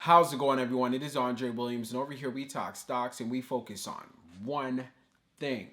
How's it going, everyone? It is Andre Williams, and over here we talk stocks and we focus on one thing.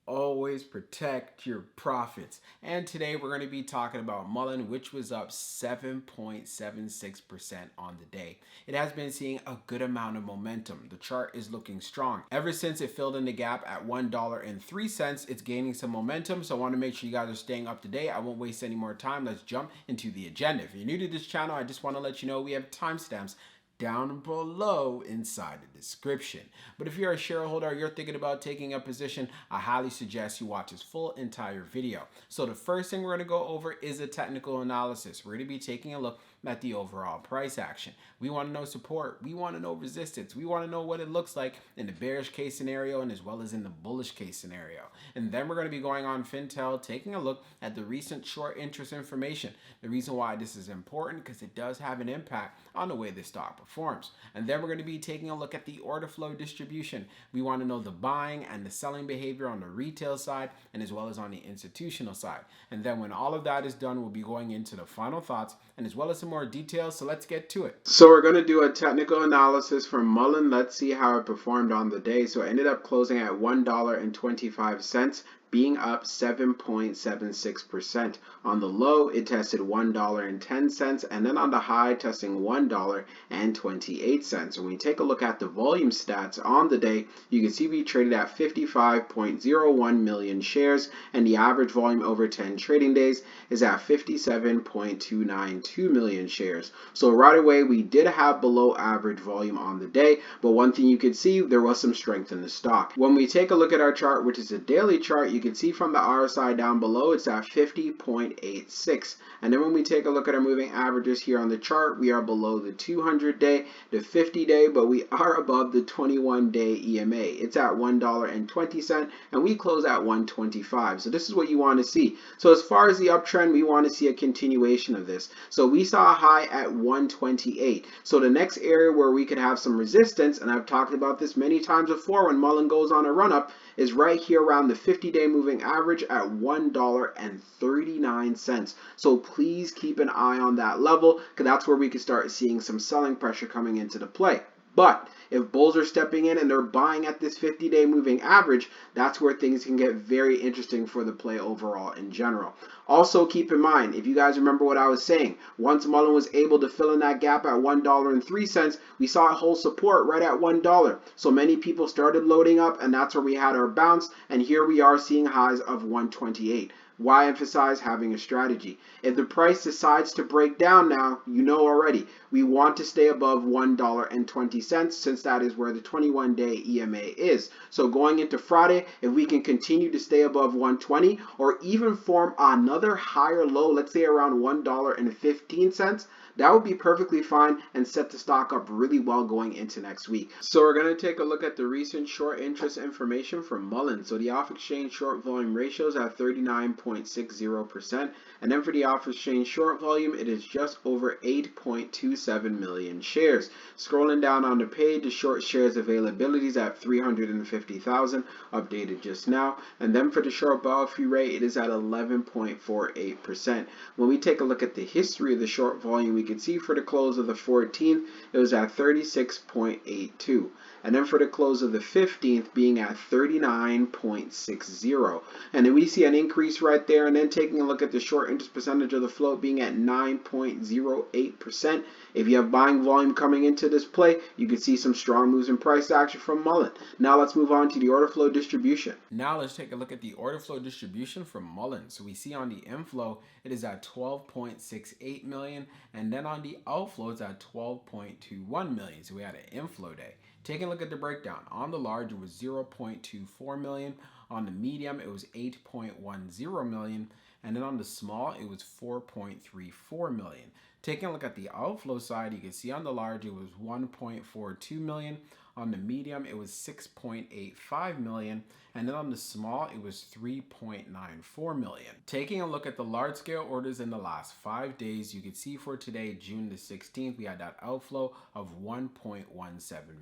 Always protect your profits. And today we're going to be talking about Mullen, which was up 7.76% on the day. It has been seeing a good amount of momentum. The chart is looking strong. Ever since it filled in the gap at $1.03, it's gaining some momentum. So I want to make sure you guys are staying up to date. I won't waste any more time. Let's jump into the agenda. If you're new to this channel, I just want to let you know we have timestamps down below inside the description. But if you're a shareholder or you're thinking about taking a position, I highly suggest you watch this full entire video. So the first thing we're going to go over is a technical analysis. We're going to be taking a look at the overall price action. We want to know support. We want to know resistance. We want to know what it looks like in the bearish case scenario and as well as in the bullish case scenario. And then we're going to be going on Fintel, taking a look at the recent short interest information. The reason why this is important because it does have an impact on the way the stock performs. And then we're going to be taking a look at the order flow distribution. We want to know the buying and the selling behavior on the retail side and as well as on the institutional side. And then when all of that is done, we'll be going into the final thoughts and as well as some more details. So let's get to it. So we're going to do a technical analysis from Mullen. Let's see how it performed on the day. So it ended up closing at $1.25, being up 7.76%. On the low, it tested $1.10, and then on the high, testing $1.28. When we take a look at the volume stats on the day, you can see we traded at 55.01 million shares, and the average volume over 10 trading days is at 57.292 million shares. So right away, we did have below average volume on the day, but one thing you could see, there was some strength in the stock. When we take a look at our chart, which is a daily chart, you can see from the RSI down below, it's at 50.86. And then when we take a look at our moving averages here on the chart, we are below the 200-day, the 50-day, but we are above the 21-day EMA. It's at $1.20, and we close at 125. So this is what you want to see. So as far as the uptrend, we want to see a continuation of this. So we saw a high at 128. So the next area where we could have some resistance, and I've talked about this many times before when Mullen goes on a run-up, is right here around the 50-day moving average at $1.39. So please keep an eye on that level because that's where we can start seeing some selling pressure coming into the play. But if bulls are stepping in and they're buying at this 50-day moving average, that's where things can get very interesting for the play overall in general. Also, keep in mind, if you guys remember what I was saying, once Mullen was able to fill in that gap at $1.03, we saw it hold support right at $1. So many people started loading up, and that's where we had our bounce, and here we are seeing highs of 128. Why emphasize having a strategy? If the price decides to break down now, you know already, we want to stay above $1.20 since that is where the 21-day EMA is. So going into Friday, if we can continue to stay above 120 or even form another higher low, let's say around $1.15, that would be perfectly fine and set the stock up really well going into next week. So we're going to take a look at the recent short interest information from Mullen. So the off-exchange short volume ratio is at 39.60%. And then for the off-exchange short volume, it is just over 8.27 million shares. Scrolling down on the page, the short shares availability is at 350,000, updated just now. And then for the short borrow-free rate, it is at 11.48%. When we take a look at the history of the short volume, we can see for the close of the 14th, it was at 36.82. And then for the close of the 15th being at 39.60. And then we see an increase right there. And then taking a look at the short interest percentage of the float being at 9.08%. If you have buying volume coming into this play, you can see some strong moves in price action from Mullen. Now let's move on to the order flow distribution. Now let's take a look at the order flow distribution from Mullen. So we see on the inflow, it is at 12.68 million. And then on the outflow, it's at 12.21 million. So we had an inflow day. Taking a look at the breakdown, on the large it was 0.24 million, on the medium it was 8.10 million, and then on the small it was 4.34 million. Taking a look at the outflow side, you can see on the large it was 1.42 million, on the medium it was 6.85 million, and then on the small it was 3.94 million. Taking a look at the large scale orders in the last 5 days, you can see for today, June the 16th, we had that outflow of 1.17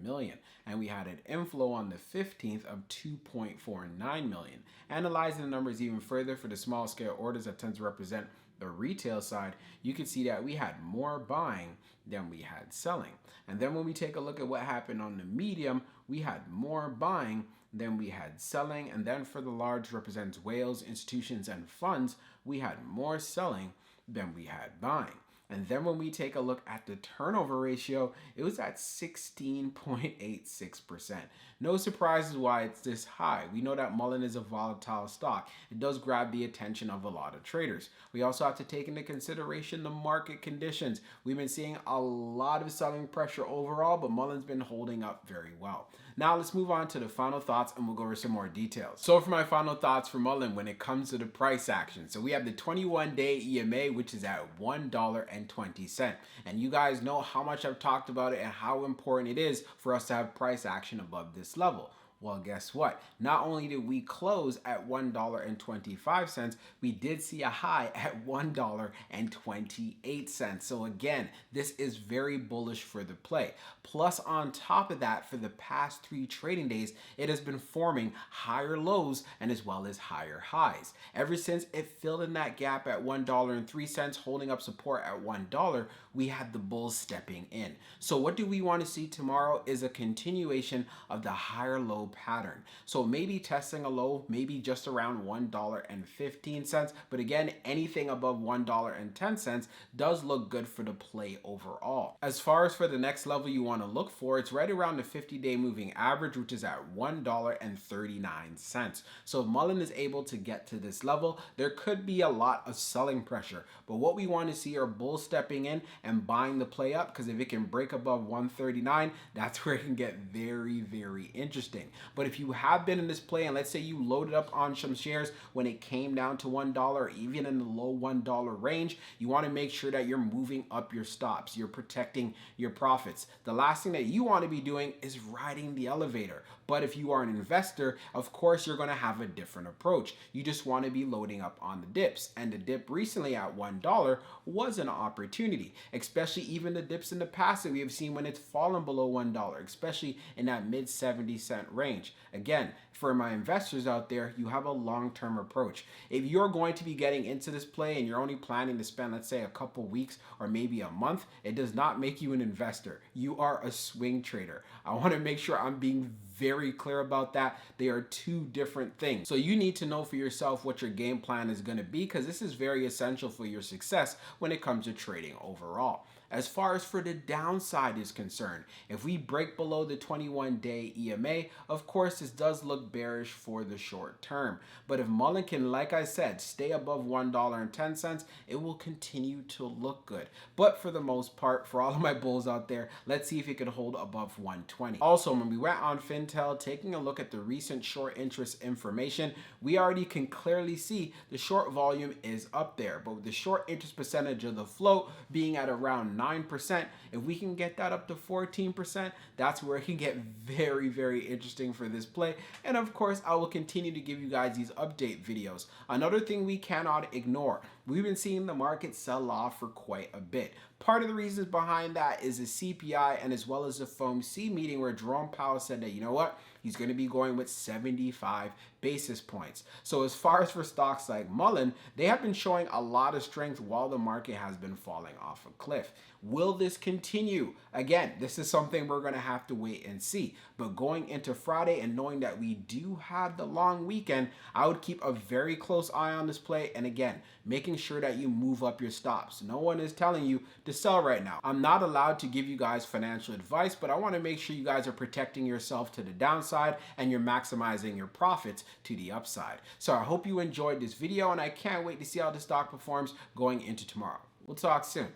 million, and we had an inflow on the 15th of 2.49 million. Analyzing the numbers even further for the small scale orders, that tends to represent the retail side, you can see that we had more buying than we had selling. And then when we take a look at what happened on the medium, we had more buying than we had selling. And then for the large, represents whales, institutions, and funds, we had more selling than we had buying. And then when we take a look at the turnover ratio, it was at 16.86%. No surprises why it's this high. We know that Mullen is a volatile stock. It does grab the attention of a lot of traders. We also have to take into consideration the market conditions. We've been seeing a lot of selling pressure overall, but Mullen's been holding up very well. Now let's move on to the final thoughts and we'll go over some more details. So for my final thoughts for Mullen when it comes to the price action. So we have the 21-day EMA, which is at $1.20. And you guys know how much I've talked about it and how important it is for us to have price action above this level. Well, guess what? Not only did we close at $1.25, we did see a high at $1.28. So again, this is very bullish for the play. Plus, on top of that, for the past 3 trading days, it has been forming higher lows and as well as higher highs. Ever since it filled in that gap at $1.03, holding up support at $1, we had the bulls stepping in. So what do we want to see tomorrow is a continuation of the higher low pattern. So maybe testing a low, maybe just around $1.15. But again, anything above $1.10 does look good for the play overall. As far as for the next level you want to look for, it's right around the 50-day moving average, which is at $1.39. So if Mullen is able to get to this level, there could be a lot of selling pressure. But what we want to see are bulls stepping in and buying the play up, because if it can break above 139, that's where it can get very, very interesting. But if you have been in this play and let's say you loaded up on some shares when it came down to $1 or even in the low $1 range, you want to make sure that you're moving up your stops. You're protecting your profits. The last thing that you want to be doing is riding the elevator. But if you are an investor, of course, you're going to have a different approach. You just want to be loading up on the dips. And the dip recently at $1 was an opportunity, especially even the dips in the past that we have seen when it's fallen below $1, especially in that mid 70-cent range. Again, for my investors out there, you have a long-term approach. If you're going to be getting into this play and you're only planning to spend, let's say, a couple weeks or maybe a month, it does not make you an investor. You are a swing trader. I want to make sure I'm being very clear about that. They are two different things. So you need to know for yourself what your game plan is going to be, because this is very essential for your success when it comes to trading overall. As far as for the downside is concerned, if we break below the 21-day EMA, of course, this does look bearish for the short term. But if Mullen can, like I said, stay above $1.10, it will continue to look good. But for the most part, for all of my bulls out there, let's see if it can hold above 120. Also, when we went on Fintel, taking a look at the recent short interest information, we already can clearly see the short volume is up there. But with the short interest percentage of the float being at around 9%, if we can get that up to 14%, that's where it can get very, very interesting for this play. And of course, I will continue to give you guys these update videos. Another thing we cannot ignore, we've been seeing the market sell off for quite a bit. Part of the reasons behind that is the CPI and as well as the FOMC meeting where Jerome Powell said that, you know what, he's going to be going with 75 basis points. So as far as for stocks like Mullen, they have been showing a lot of strength while the market has been falling off a cliff. Will this continue? Again, this is something we're going to have to wait and see. But going into Friday and knowing that we do have the long weekend, I would keep a very close eye on this play. And again, making sure that you move up your stops. No one is telling you to sell right now. I'm not allowed to give you guys financial advice, but I want to make sure you guys are protecting yourself to the downside and you're maximizing your profits to the upside. So I hope you enjoyed this video and I can't wait to see how the stock performs going into tomorrow. We'll talk soon.